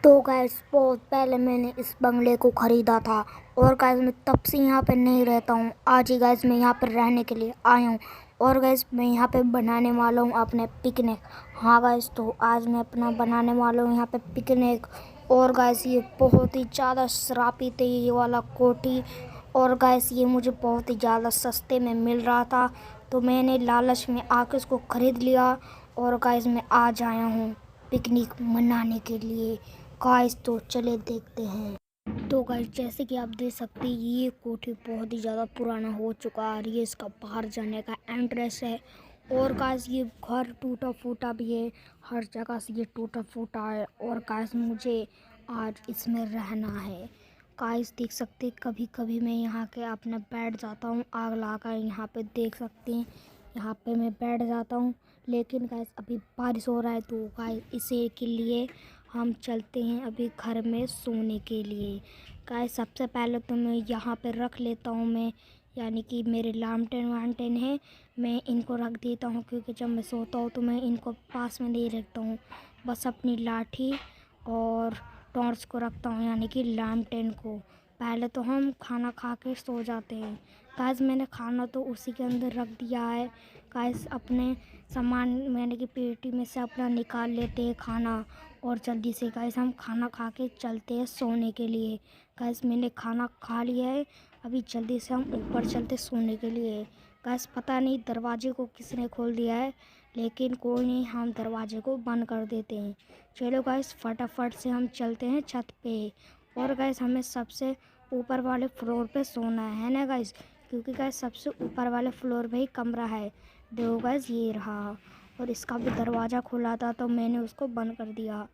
तो गाइस बहुत पहले मैंने इस बंगले को ख़रीदा था और गाइस मैं तब से यहाँ पे नहीं रहता हूँ। आज ही गाइस मैं यहाँ पर रहने के लिए आया हूँ और गाइस मैं यहाँ पे बनाने वाला हूँ अपने पिकनिक। हाँ गाइस, तो आज मैं अपना बनाने वाला हूँ यहाँ पे पिकनिक। और गाइस ये बहुत ही ज़्यादा शराबी थे ये वाला कोठी। और गाइस ये मुझे बहुत ही ज़्यादा सस्ते में मिल रहा था, तो मैंने लालच में आके इसको ख़रीद लिया। और गाइस मैं आज आया हूँ पिकनिक मनाने के लिए। गाइस तो चले देखते हैं। तो गाइस जैसे कि आप देख सकते हैं ये कोठी बहुत ही ज़्यादा पुराना हो चुका है और ये इसका बाहर जाने का एंट्रेंस है। और गाइस ये घर टूटा फूटा भी है, हर जगह से ये टूटा फूटा है। और गाइस मुझे आज इसमें रहना है। गाइस देख सकते हैं कभी कभी मैं यहाँ के अपने बैठ जाता हूँ आग लगाकर। यहाँ पे देख सकते हैं यहाँ पे मैं बैठ जाता हूँ, लेकिन गाइस अभी बारिश हो रहा है तो गाइस इसी के लिए हम चलते हैं अभी घर में सोने के लिए। गाइस सबसे पहले तो मैं यहाँ पे रख लेता हूँ, मैं यानी कि मेरे लालटेन वालटेन है, मैं इनको रख देता हूँ क्योंकि जब मैं सोता हूँ तो मैं इनको पास में नहीं रखता हूँ, बस अपनी लाठी और टॉर्च को रखता हूँ यानी कि लालटेन को। पहले तो हम खाना खा के सो जाते हैं। गाइस मैंने खाना तो उसी के अंदर रख दिया है। गाइस अपने सामान मैंने कि पेटी में से अपना निकाल लेते हैं खाना और जल्दी से गाइस हम खाना खा के चलते हैं सोने के लिए। गाइस मैंने खाना खा लिया है, अभी जल्दी से हम ऊपर चलते सोने के लिए। गाइस पता नहीं दरवाजे को किसने खोल दिया है, लेकिन कोई नहीं, हम दरवाजे को बंद कर देते हैं। चलो गाइस फटाफट से हम चलते हैं छत पे। और गाइस हमें सबसे ऊपर वाले फ्लोर पे सोना है ना गाइस, क्योंकि गाइस सबसे ऊपर वाले फ्लोर पे ही कमरा है। देखो गाइस ये रहा, और इसका भी दरवाज़ा खुला था तो मैंने उसको बंद कर दिया।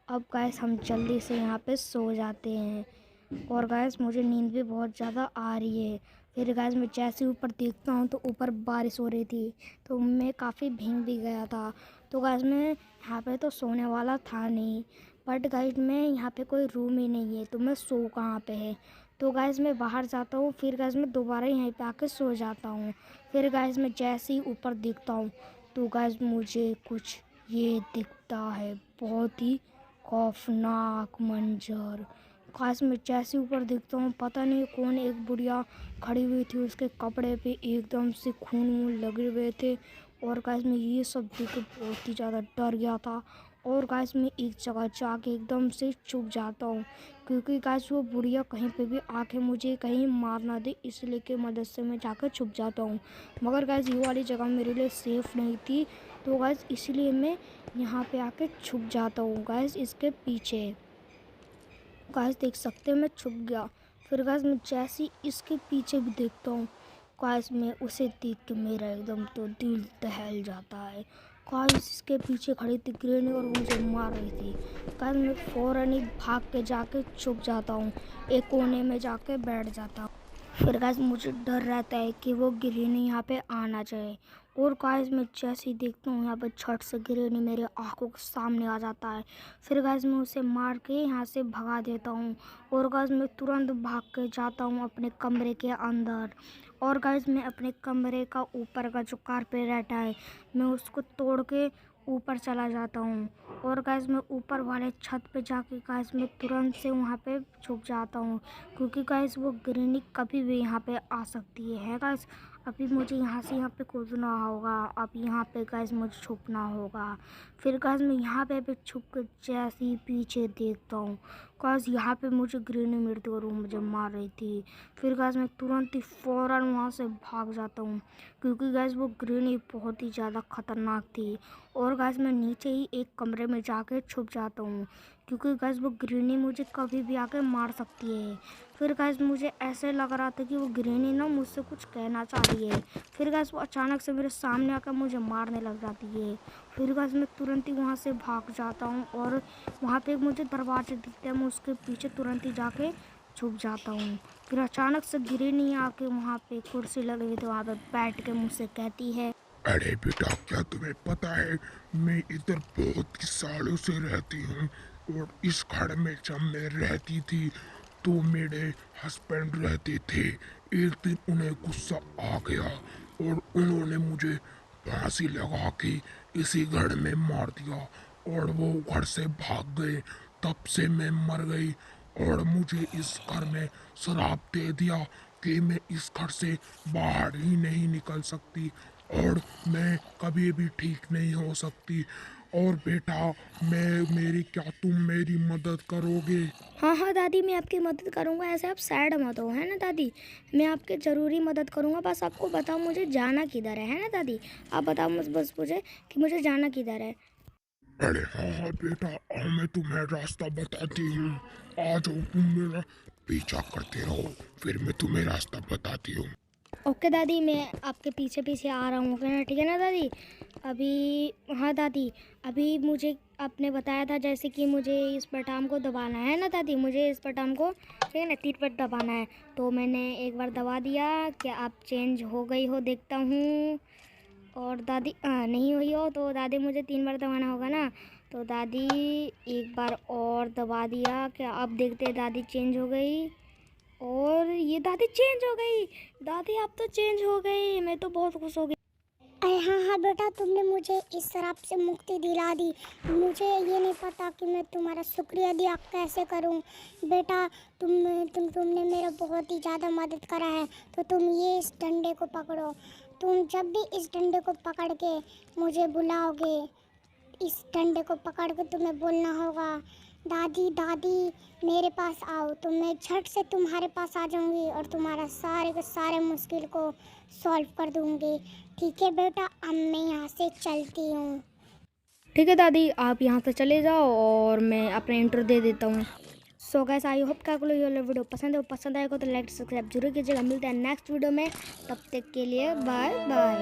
अब गाइस हम जल्दी से यहाँ पे सो जाते हैं। और गाइस मुझे नींद भी बहुत ज़्यादा आ रही है। फिर गाइस मैं जैसे ऊपर देखता हूँ तो ऊपर बारिश हो रही थी, तो मैं काफ़ी भीग भी गया था। तो गाइस मैं यहाँ पे तो सोने वाला था नहीं, बट गाइस मैं यहाँ पे कोई रूम ही नहीं है तो मैं सो कहाँ पे है। तो गाइस मैं बाहर जाता हूँ, फिर गाइस मैं दोबारा यहीं पे आके सो जाता हूँ। फिर गाइस मैं जैसे ही ऊपर देखता हूँ तो गाइस मुझे कुछ ये दिखता है, बहुत ही खौफनाक मंजर। गाइस मैं जैसे ऊपर देखता हूँ पता नहीं कौन एक बुढ़िया खड़ी हुई थी, उसके कपड़े पे एकदम से खून वून लगे हुए थे। और गाइस मैं ये सब देख के बहुत ही ज़्यादा डर गया था। और गाइस मैं एक जगह जाके एकदम से छुप जाता हूँ, क्योंकि गाइस वो बुढ़िया कहीं पे भी आके मुझे कहीं मार ना दे, इसलिए के मदद से मैं जाकर छुप जाता हूँ। मगर गाइस ये वाली जगह मेरे लिए सेफ़ नहीं थी, तो गाइस इसलिए मैं यहाँ पे आके छुप जाता हूँ गाइस इसके पीछे। गाइस देख सकते हैं मैं छुप गया। फिर गाइस मैं जैसे ही इसके पीछे भी देखता हूँ, गाइस मैं उसे देख के मेरा एकदम तो दिल दहल जाता है। गाइस इसके पीछे खड़ी थी ग्रेनी और मुझे मार रही थी। गाइस मैं फ़ौरन ही भाग के जाके छुप जाता हूँ, एक कोने में जाके बैठ जाता हूँ। फिर गाइस मुझे डर रहता है कि वो ग्रेनी यहाँ पे आना चाहे। और गाइस मैं जैसे ही देखता हूँ यहाँ पे छत से ग्रेनी मेरे आंखों के सामने आ जाता है। फिर गाइस मैं उसे मार के यहाँ से भगा देता हूँ। और गाइस मैं तुरंत भाग के जाता हूँ अपने कमरे के अंदर। और गाइस मैं अपने कमरे का ऊपर का जो कारपेट रहता है मैं उसको तोड़ के ऊपर चला जाता हूँ। और गाइस मैं ऊपर वाले छत पे जाके गाइस मैं तुरंत से वहाँ पे छुप जाता हूँ, क्योंकि गाइस वो ग्रेनी कभी भी यहाँ पे आ सकती है गाइस। अभी मुझे यहाँ से यहाँ पे कूदना होगा, अब यहाँ पे गाइस मुझे छुपना होगा। फिर गाइस मैं यहाँ पे भी छुप कर जैसे ही पीछे देखता हूँ, गाइस यहाँ पे मुझे ग्रेनी मिली थी और वो मुझे मार रही थी। फिर गाइस मैं तुरंत ही फ़ौरन वहाँ से भाग जाता हूँ, क्योंकि गाइस वो ग्रेनी बहुत ही ज़्यादा ख़तरनाक थी। और गाइस मैं नीचे ही एक कमरे में जाके छुप जाता हूँ, क्योंकि गाइस वो ग्रेनी मुझे कभी भी आके मार सकती है। फिर गाइस मुझे ऐसे लग रहा था कि वो ग्रेनी ना मुझसे कुछ कहना चाह रही है। फिर गाइस वो अचानक से मेरे सामने आकर मुझे मारने लग जाती है। फिर गाइस मैं तुरंत ही वहाँ से भाग जाता हूँ और वहाँ पे मुझे दरवाजे दिखते हैं, मैं उसके पीछे तुरंत ही जाके छुप जाता हूँ। फिर अचानक से ग्रेनी आके वहाँ पे कुर्सी लगी हुई थी, वहाँ पे बैठ के मुझसे कहती है, अरे बेटा, क्या तुम्हें पता है मैं इधर बहुत ही सालों से रहती हूँ। और इस घर में जब मैं रहती थी तो मेरे हस्बैंड रहते थे। एक दिन उन्हें गुस्सा आ गया और उन्होंने मुझे फांसी लगा के इसी घर में मार दिया और वो घर से भाग गए। तब से मैं मर गई और मुझे इस घर ने श्राप दे दिया कि मैं इस घर से बाहर ही नहीं निकल सकती और मैं कभी भी ठीक नहीं हो सकती। और बेटा, क्या तुम मेरी मदद करोगे? हाँ हाँ दादी, मैं आपकी मदद करूँगा। ऐसे आप सैड मत हो, है ना दादी। मैं आपकी ज़रूरी मदद करूँगा। बस आपको बताओ मुझे जाना किधर है ना दादी। आप बताओ बस मुझे कि मुझे जाना किधर है। अरे हाँ हाँ बेटा, आओ मैं तुम्हें रास्ता बताती हूँ। आ जाओ, तुम मेरा पीछा करते रहो, फिर मैं तुम्हें रास्ता बताती हूँ। ओके दादी, मैं आपके पीछे पीछे आ रहा हूँ, फिर ठीक है ना दादी। अभी हाँ दादी, अभी मुझे आपने बताया था जैसे कि मुझे इस बटन को दबाना है ना दादी। मुझे इस बटन को ठीक है ना 3 बार दबाना है। तो मैंने एक बार दबा दिया। क्या आप चेंज हो गई हो देखता हूँ। और दादी नहीं हुई हो तो दादी मुझे 3 बार दबाना होगा ना। तो दादी एक बार और दबा दिया। क्या अब देखते हैं दादी चेंज हो गई। और ये दादी चेंज हो गई। दादी आप तो चेंज हो गई, मैं तो बहुत खुश हो गई। अरे हाँ हाँ बेटा, तुमने मुझे इस श्राप से मुक्ति दिला दी। मुझे ये नहीं पता कि मैं तुम्हारा शुक्रिया अदा कैसे करूं। बेटा, तुमने मेरा बहुत ही ज़्यादा मदद करा है। तो तुम ये इस डंडे को पकड़ो। तुम जब भी इस डंडे को पकड़ के मुझे बुलाओगे, इस डंडे को पकड़ के तुम्हें बोलना होगा, दादी दादी मेरे पास आओ। तो मैं झट से तुम्हारे पास आ जाऊंगी और तुम्हारा सारे के सारे मुश्किल को सॉल्व कर दूंगी। ठीक है बेटा, अब मैं यहाँ से चलती हूँ। ठीक है दादी, आप यहाँ से चले जाओ और मैं अपना इंट्रो दे देता हूँ। सो गाइस, आई होप कि आपको ये वीडियो पसंद है। पसंद आएगा तो लाइक सब्सक्राइब जरूर कीजिएगा। मिलते हैं नेक्स्ट वीडियो में, तब तक के लिए बाय बाय।